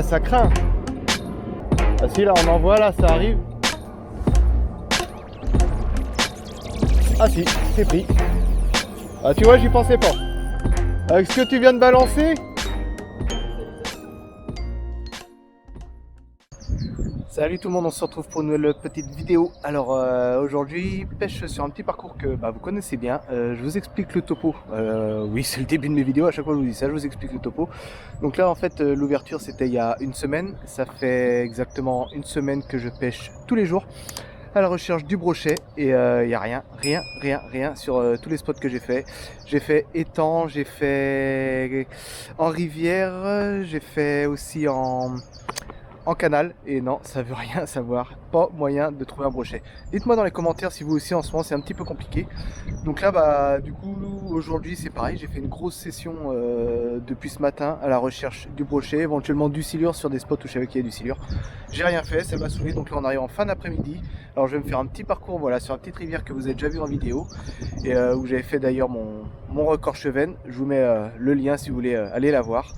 ça craint. Ah si, là on en voit, là ça arrive. Ah si, c'est pris. Ah tu vois, j'y pensais pas. Avec ce que tu viens de balancer. Salut tout le monde, on se retrouve pour une nouvelle petite vidéo. Alors aujourd'hui, pêche sur un petit parcours que vous connaissez bien. Je vous explique le topo. Oui, c'est le début de mes vidéos, à chaque fois je vous dis ça, je vous explique le topo. Donc là en fait, l'ouverture c'était il y a une semaine. Ça fait exactement une semaine que je pêche tous les jours à la recherche du brochet et il n'y a rien sur tous les spots que j'ai fait. J'ai fait étang, j'ai fait en rivière, j'ai fait aussi en canal et non, ça veut rien savoir, pas moyen de trouver un brochet. Dites-moi dans les commentaires si vous aussi en ce moment c'est un petit peu compliqué. Donc là du coup aujourd'hui c'est pareil, j'ai fait une grosse session depuis ce matin à la recherche du brochet, éventuellement du silure sur des spots où je savais qu'il y a du silure. J'ai rien fait, ça m'a saoulé, donc là on arrive en fin d'après-midi. Alors je vais me faire un petit parcours voilà, sur la petite rivière que vous avez déjà vu en vidéo et où j'avais fait d'ailleurs mon record Chevennes. Je vous mets le lien si vous voulez aller la voir.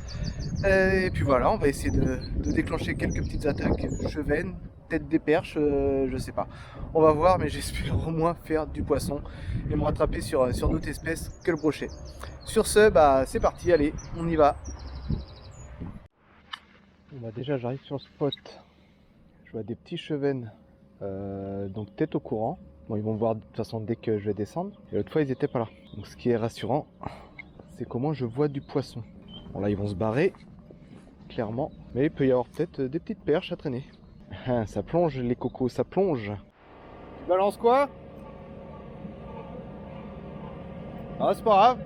Et puis voilà, on va essayer de déclencher quelques petites attaques, chevennes, peut-être des perches, je sais pas. On va voir, mais j'espère au moins faire du poisson et me rattraper sur d'autres espèces que le brochet. Sur ce, c'est parti, allez, on y va. Bon, déjà j'arrive sur le spot, je vois des petits chevennes, donc tête au courant. Bon, ils vont me voir de toute façon dès que je vais descendre. Et l'autre fois ils étaient pas là. Donc ce qui est rassurant, c'est comment je vois du poisson. Bon là ils vont se barrer. Clairement, mais il peut y avoir peut-être des petites perches à traîner. Ça plonge les cocos, ça plonge. Tu balances quoi? Ah, c'est pas grave.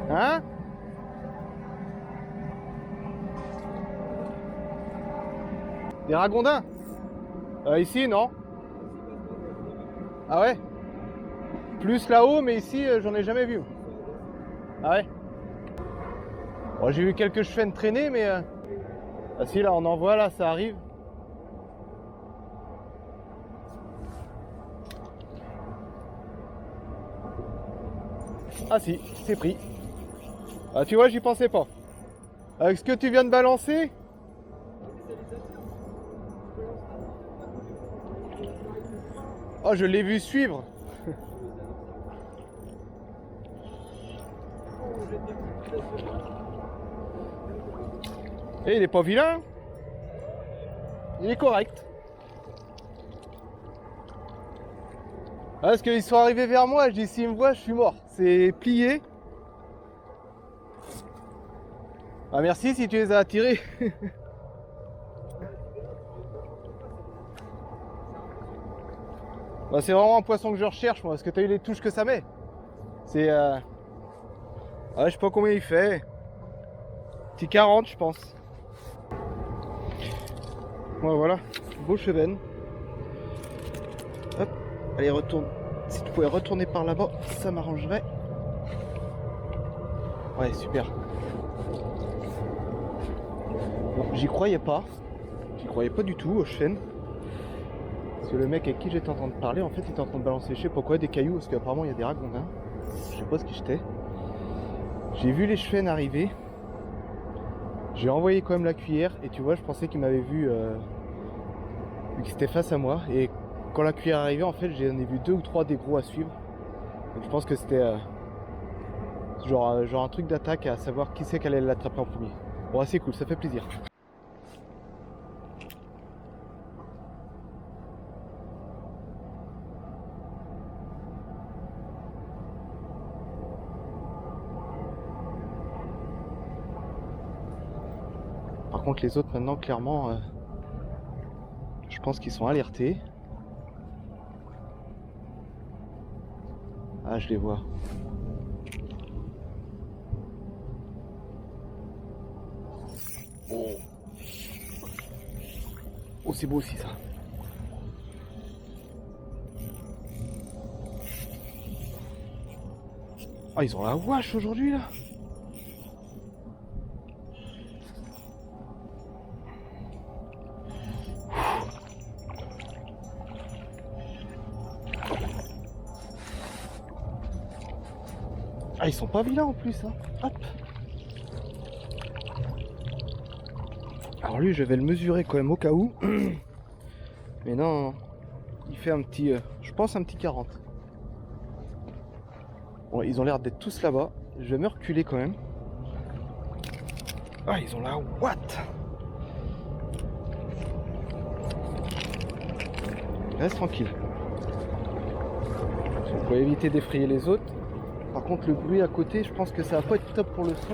Hein? Des ragondins? Ici, non? Ah ouais? Plus là-haut, mais ici, j'en ai jamais vu. Ah ouais? Bon, j'ai vu quelques chevennes traîner, mais... Ah si, là, on en voit, là, ça arrive. Ah si, c'est pris. Ah tu vois, j'y pensais pas. Avec ce que tu viens de balancer. Oh, je l'ai vu suivre. Et il est pas vilain. Il est correct. Parce qu'ils sont arrivés vers moi, je dis s'ils me voient, je suis mort. C'est plié. Ah merci si tu les as attirés. C'est vraiment un poisson que je recherche moi, parce que tu as eu les touches que ça met. C'est... Ah, je sais pas combien il fait. Petit 40 je pense. Ouais, voilà, beau cheven. Hop, allez retourne. Si tu pouvais retourner par là-bas, ça m'arrangerait. Ouais, super. Bon, j'y croyais pas. J'y croyais pas du tout au chêne. Parce que le mec avec qui j'étais en train de parler, en fait, il était en train de balancer, je sais pas quoi, des cailloux, parce qu'apparemment il y a des ragondins. Je sais pas ce qu'il jetait. J'ai vu les chênes arriver. J'ai envoyé quand même la cuillère, et tu vois, je pensais qu'il m'avait vu, vu que c'était face à moi. Et quand la cuillère est arrivée, en fait, j'en ai vu 2 ou 3 des gros à suivre. Donc je pense que c'était genre un truc d'attaque à savoir qui c'est qu'elle allait l'attraper en premier. Bon, c'est cool, ça fait plaisir. Par contre, les autres maintenant, clairement, je pense qu'ils sont alertés. Ah, je les vois. Oh, oh c'est beau aussi ça. Ah, ils ont la wesh aujourd'hui là. Ah, ils sont pas vilains en plus, hein. Hop. Alors lui je vais le mesurer quand même au cas où. Mais non, il fait un petit, je pense un petit 40. Bon, ils ont l'air d'être tous là-bas. Je vais me reculer quand même. Ah, ils ont la Watt. Reste tranquille. On va éviter d'effrayer les autres. Par contre, le bruit à côté, je pense que ça va pas être top pour le son.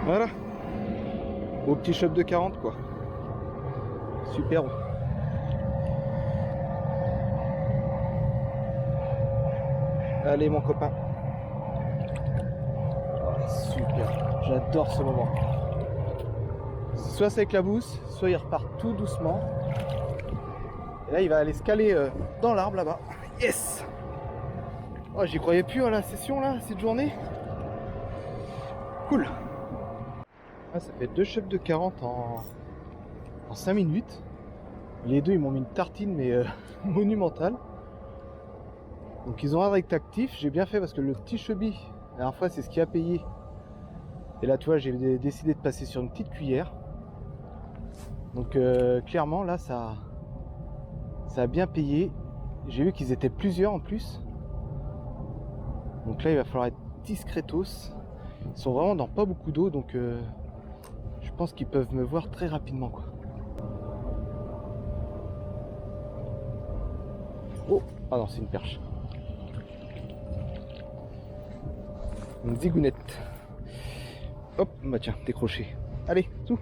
Voilà. Au petit shop de 40 quoi. Super. Allez mon copain. Oh, super. J'adore ce moment. Soit c'est avec la bourse, soit il repart tout doucement. Et là il va aller se caler dans l'arbre là-bas. Yes. Oh, j'y croyais plus à la session là, cette journée. Cool. Ah, ça fait 2 chefs de 40 en 5 minutes. Les deux ils m'ont mis une tartine mais monumentale. Donc ils ont un direct actif, j'ai bien fait parce que le petit chubby, la dernière fois c'est ce qui a payé. Et là tu vois j'ai décidé de passer sur une petite cuillère. Donc clairement là ça a bien payé. J'ai vu qu'ils étaient plusieurs en plus. Donc là il va falloir être discretos. Ils sont vraiment dans pas beaucoup d'eau donc je pense qu'ils peuvent me voir très rapidement quoi. Oh, ah non c'est une perche. Une zigounette. Hop, bah tiens, décroché. Allez, tout.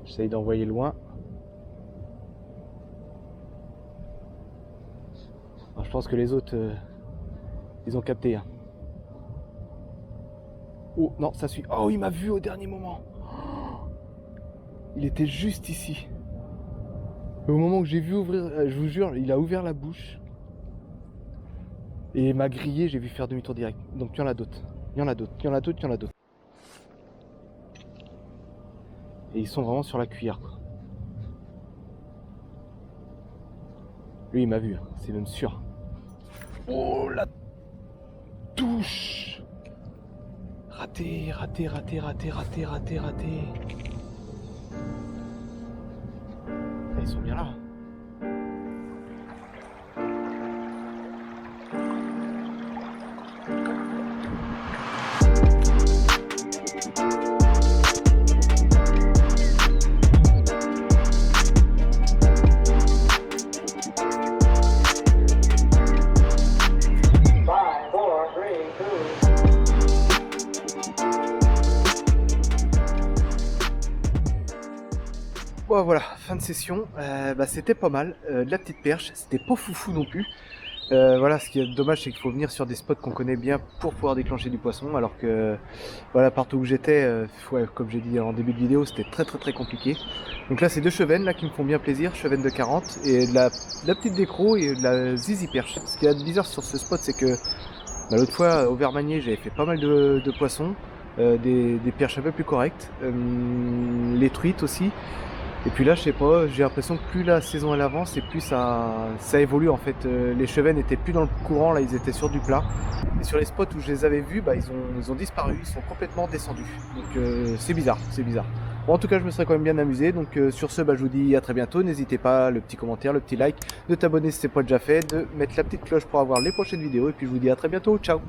J'essaye d'envoyer loin. Alors, je pense que les autres, ils ont capté. Hein. Oh non, ça suit. Oh, il m'a vu au dernier moment. Oh, il était juste ici. Au moment que j'ai vu ouvrir, je vous jure, il a ouvert la bouche. Et il m'a grillé, j'ai vu faire demi-tour direct. Donc il y en a d'autres. Il y en a d'autres, il y en a d'autres, il y en a d'autres. Et ils sont vraiment sur la cuillère quoi. Lui il m'a vu, hein. C'est même sûr. Oh la touche. Raté, raté, raté, raté, raté, raté, raté. Ils sont bien là. Bon, voilà, fin de session, c'était pas mal, de la petite perche, c'était pas foufou non plus. Voilà, ce qui est dommage c'est qu'il faut venir sur des spots qu'on connaît bien pour pouvoir déclencher du poisson, alors que voilà, partout où j'étais, ouais, comme j'ai dit en début de vidéo, c'était très compliqué. Donc là c'est 2 chevennes là qui me font bien plaisir, chevennes de 40 et de la petite décro et de la zizi perche. Ce qui est bizarre sur ce spot c'est que l'autre fois au Vermanier j'avais fait pas mal de poissons, des perches un peu plus correctes, les truites aussi. Et puis là, je sais pas, j'ai l'impression que plus la saison elle avance et plus ça évolue en fait. Les chevennes n'étaient plus dans le courant, là ils étaient sur du plat. Et sur les spots où je les avais vus, ils ont disparu, ils sont complètement descendus. Donc c'est bizarre, c'est bizarre. Bon, en tout cas, je me serais quand même bien amusé. Donc sur ce, je vous dis à très bientôt. N'hésitez pas, le petit commentaire, le petit like, de t'abonner si c'est pas déjà fait, de mettre la petite cloche pour avoir les prochaines vidéos. Et puis je vous dis à très bientôt, ciao.